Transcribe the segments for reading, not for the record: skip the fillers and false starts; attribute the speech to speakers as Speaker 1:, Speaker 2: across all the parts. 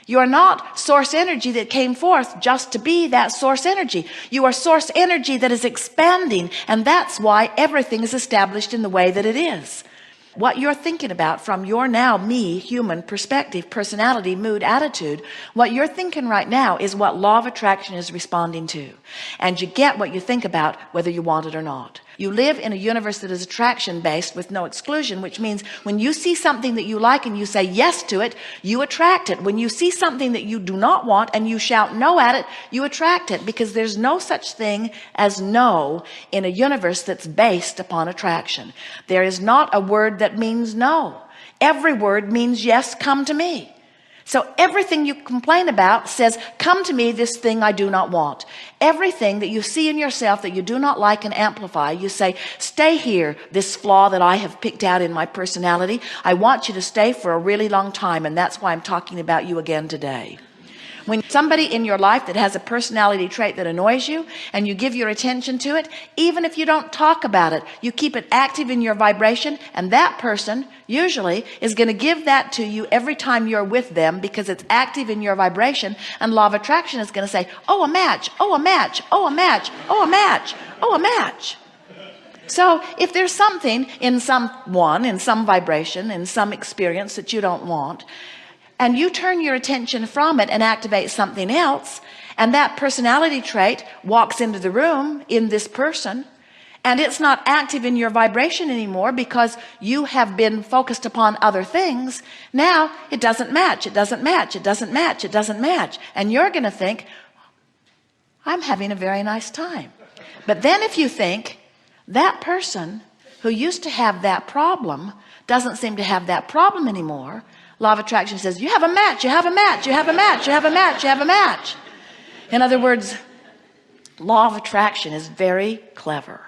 Speaker 1: You are not source energy that came forth just to be that source energy. You are source energy that is expanding, and that's why everything is established in the way that it is. What you're thinking about from your now me, human perspective, personality, mood, attitude, what you're thinking right now is what law of attraction is responding to. And you get what you think about whether you want it or not. You live in a universe that is attraction based with no exclusion, which means when you see something that you like and you say yes to it, you attract it. When you see something that you do not want and you shout no at it, you attract it, because there's no such thing as no in a universe that's based upon attraction. There is not a word that means no. Every word means yes, come to me. So everything you complain about says, come to me, this thing I do not want. Everything that you see in yourself that you do not like and amplify, you say, stay here, this flaw that I have picked out in my personality. I want you to stay for a really long time, and that's why I'm talking about you again today. When somebody in your life that has a personality trait that annoys you and you give your attention to it, even if you don't talk about it, you keep it active in your vibration, and that person usually is going to give that to you every time you're with them, because it's active in your vibration, and law of attraction is going to say, oh, a match, oh, a match, oh, a match, oh, a match, oh, a match. So if there's something in someone, in some vibration, in some experience that you don't want, and you turn your attention from it and activate something else, and that personality trait walks into the room in this person, and it's not active in your vibration anymore because you have been focused upon other things, now it doesn't match, it doesn't match, it doesn't match, it doesn't match. And you're going to think, I'm having a very nice time. But then if you think, that person who used to have that problem doesn't seem to have that problem anymore, law of attraction says, you have a match, you have a match, you have a match, you have a match, you have a match. In other words, law of attraction is very clever,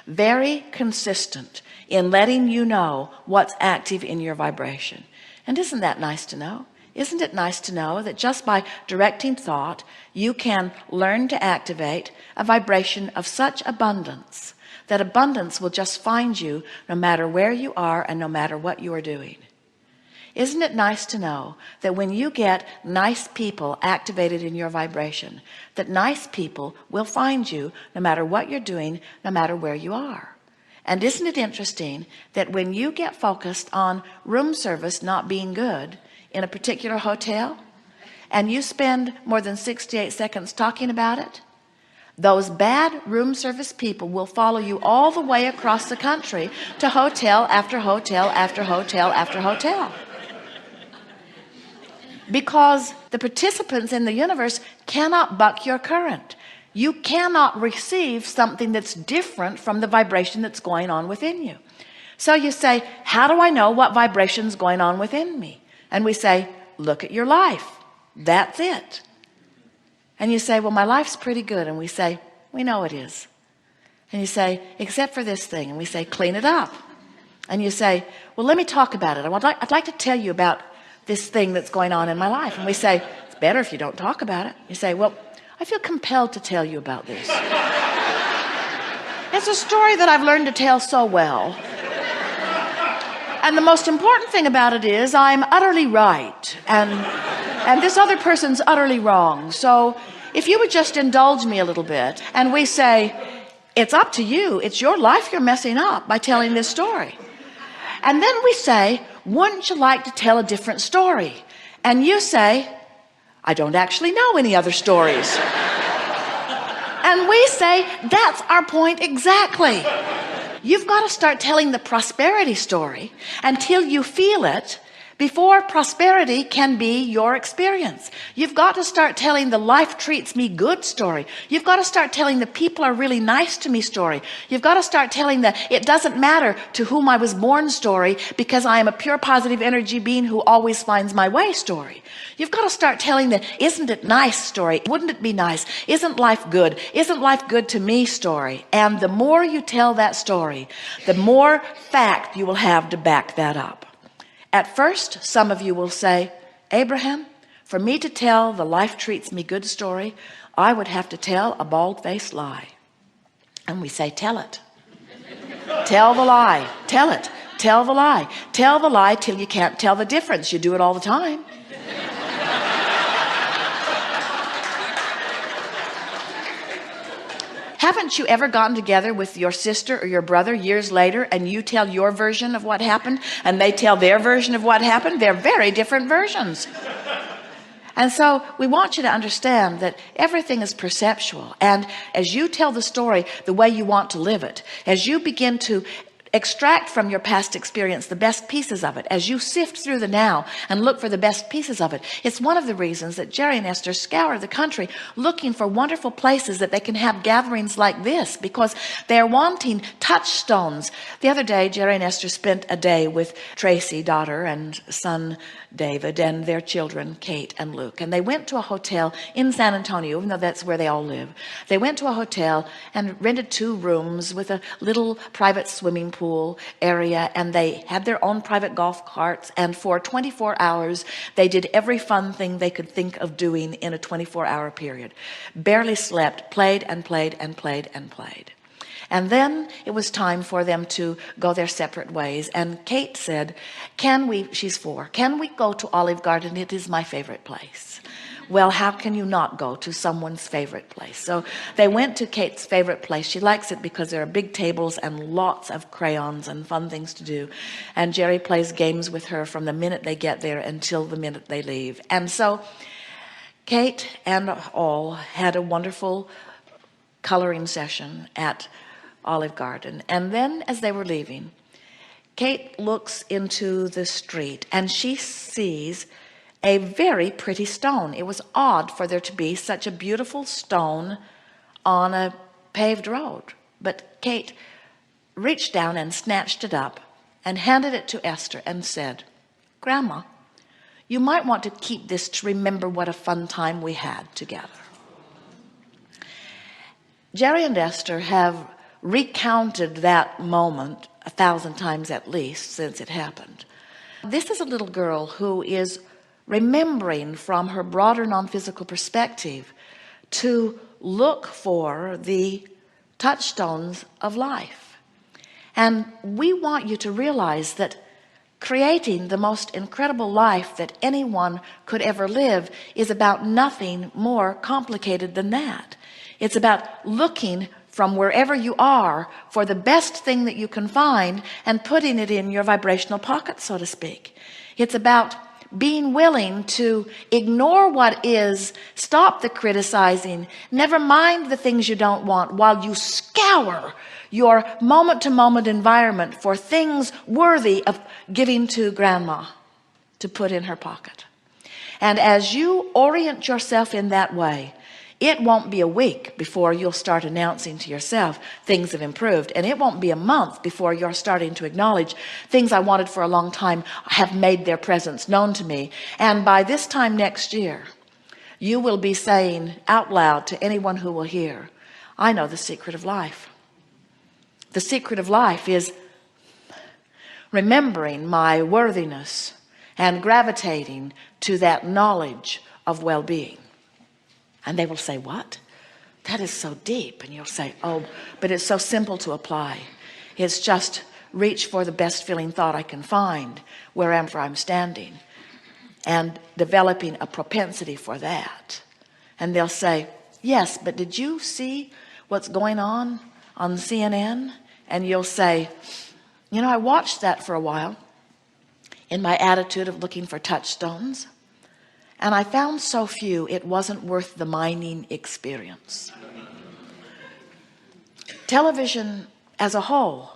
Speaker 1: very consistent in letting you know what's active in your vibration. And isn't that nice to know? Isn't it nice to know that just by directing thought, you can learn to activate a vibration of such abundance that abundance will just find you no matter where you are and no matter what you are doing? Isn't it nice to know that when you get nice people activated in your vibration, that nice people will find you no matter what you're doing, no matter where you are? And isn't it interesting that when you get focused on room service not being good in a particular hotel, and you spend more than 68 seconds talking about it, those bad room service people will follow you all the way across the country to hotel after hotel after hotel after hotel. Because the participants in the universe cannot buck your current. You cannot receive something that's different from the vibration that's going on within you. So you say, how do I know what vibration is going on within me? And we say, look at your life. That's it. And you say, well, my life's pretty good. And we say, we know it is. And you say, except for this thing. And we say, clean it up. And you say, well, let me talk about it. I'd like to tell you about this thing that's going on in my life. And we say, it's better if you don't talk about it. You say, well, I feel compelled to tell you about this. It's a story that I've learned to tell so well. And the most important thing about it is I'm utterly right. And this other person's utterly wrong. So if you would just indulge me a little bit. And we say, it's up to you. It's your life you're messing up by telling this story. And then we say, wouldn't you like to tell a different story? And you say, I don't actually know any other stories. And we say, that's our point exactly. You've got to start telling the prosperity story until you feel it, before prosperity can be your experience. You've got to start telling the life treats me good story. You've got to start telling the people are really nice to me story. You've got to start telling the it doesn't matter to whom I was born story, because I am a pure positive energy being who always finds my way story. You've got to start telling the isn't it nice story. Wouldn't it be nice? Isn't life good? Isn't life good to me story? And the more you tell that story, the more fact you will have to back that up. At first, some of you will say, Abraham, for me to tell the life treats me good story, I would have to tell a bald-faced lie. And we say, tell it. Tell the lie. Tell it. Tell the lie. Tell the lie till you can't tell the difference. You do it all the time. Haven't you ever gotten together with your sister or your brother years later and you tell your version of what happened and they tell their version of what happened? They're very different versions. And so we want you to understand that everything is perceptual. And as you tell the story the way you want to live it, as you begin to extract from your past experience the best pieces of it, as you sift through the now and look for the best pieces of it, it's one of the reasons that Jerry and Esther scour the country looking for wonderful places that they can have gatherings like this, because they're wanting touchstones. The other day, Jerry and Esther spent a day with Tracy, daughter, and son David, and their children Kate and Luke, and they went to a hotel in San Antonio, even though that's where they all live. They went to a hotel and rented 2 rooms with a little private swimming pool area, and they had their own private golf carts, and for 24 hours they did every fun thing they could think of doing in a 24-hour period. Barely slept, played and played and played and played. And then it was time for them to go their separate ways. And Kate said, she's 4, can we go to Olive Garden? It is my favorite place. Well, how can you not go to someone's favorite place? So they went to Kate's favorite place. She likes it because there are big tables and lots of crayons and fun things to do. And Jerry plays games with her from the minute they get there until the minute they leave. And so Kate and all had a wonderful coloring session at Olive Garden. And then as they were leaving, Kate looks into the street and she sees a very pretty stone. It was odd for there to be such a beautiful stone on a paved road, but Kate reached down and snatched it up and handed it to Esther and said, Grandma, you might want to keep this to remember what a fun time we had together. Jerry and Esther have recounted that moment 1,000 times at least since it happened. This is a little girl who is remembering from her broader non-physical perspective to look for the touchstones of life. And we want you to realize that creating the most incredible life that anyone could ever live is about nothing more complicated than that. It's about looking from wherever you are for the best thing that you can find and putting it in your vibrational pocket, so to speak. It's about being willing to ignore what is, stop the criticizing, never mind the things you don't want, while you scour your moment-to-moment environment for things worthy of giving to Grandma to put in her pocket. And as you orient yourself in that way, it won't be a week before you'll start announcing to yourself things have improved, and it won't be a month before you're starting to acknowledge things I wanted for a long time have made their presence known to me. And by this time next year, you will be saying out loud to anyone who will hear, I know the secret of life. The secret of life is remembering my worthiness and gravitating to that knowledge of well-being. And they will say, what? That is so deep. And you'll say, oh, but it's so simple to apply. It's just reach for the best feeling thought I can find wherever I'm standing, and developing a propensity for that. And they'll say, yes, but did you see what's going on CNN? And you'll say, you know, I watched that for a while in my attitude of looking for touchstones. And I found so few, it wasn't worth the mining experience. Television as a whole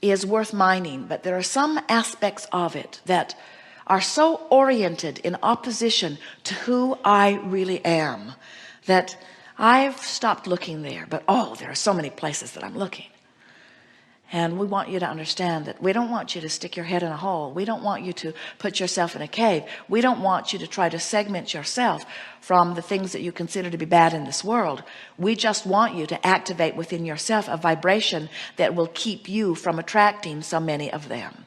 Speaker 1: is worth mining, but there are some aspects of it that are so oriented in opposition to who I really am that I've stopped looking there. But oh, there are so many places that I'm looking. And we want you to understand that we don't want you to stick your head in a hole. We don't want you to put yourself in a cave. We don't want you to try to segment yourself from the things that you consider to be bad in this world. We just want you to activate within yourself a vibration that will keep you from attracting so many of them.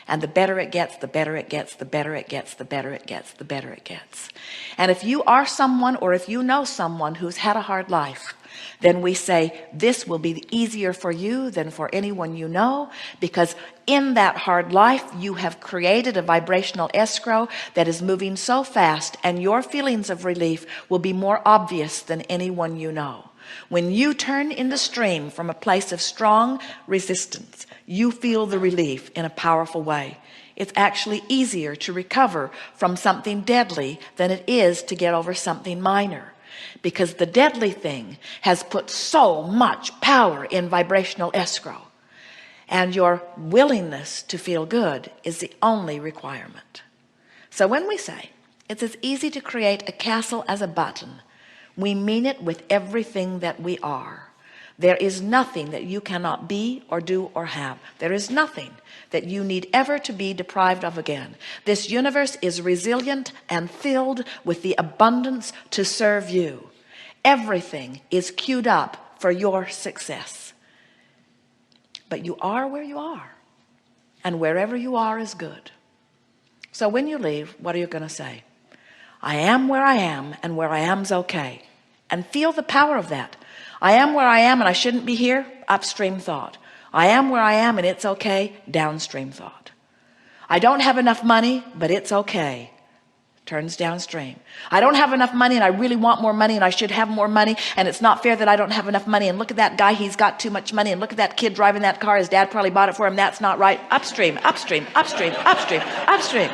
Speaker 1: And the better it gets, the better it gets, the better it gets, the better it gets, the better it gets. And if you are someone, or if you know someone who's had a hard life, then we say this will be easier for you than for anyone you know, because in that hard life you have created a vibrational escrow that is moving so fast, and your feelings of relief will be more obvious than anyone you know. When you turn in the stream from a place of strong resistance, you feel the relief in a powerful way. It's actually easier to recover from something deadly than it is to get over something minor, because the deadly thing has put so much power in vibrational escrow, and your willingness to feel good is the only requirement. So when we say it's as easy to create a castle as a button, we mean it with everything that we are. There is nothing that you cannot be or do or have. There is nothing that you need ever to be deprived of again. This universe is resilient and filled with the abundance to serve you. Everything is queued up for your success. But you are where you are, and wherever you are is good. So when you leave, what are you going to say? I am where I am, and where I am's okay. And feel the power of that. I am where I am and I shouldn't be here. Upstream thought. I am where I am and it's okay. Downstream thought. I don't have enough money, but it's okay. Turns downstream. I don't have enough money and I really want more money and I should have more money, and it's not fair that I don't have enough money, and look at that guy, he's got too much money, and look at that kid driving that car, his dad probably bought it for him. That's not right. Upstream, upstream, upstream, upstream, upstream.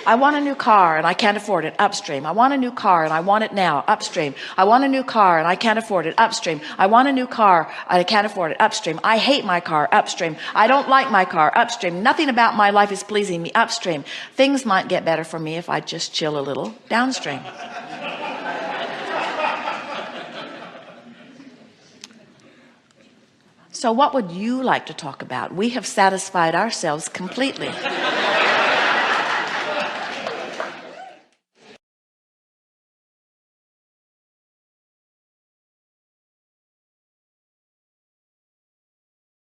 Speaker 1: I want a new car and I can't afford it. Upstream. I want a new car and I want it now. Upstream. I want a new car and I can't afford it. Upstream. I want a new car. I can't afford it. Upstream. I hate my car. Upstream. I don't like my car. Upstream. Nothing about my life is pleasing me. Upstream. Things might get better for me if I just chill a little. Downstream. So what would you like to talk about? We have satisfied ourselves completely.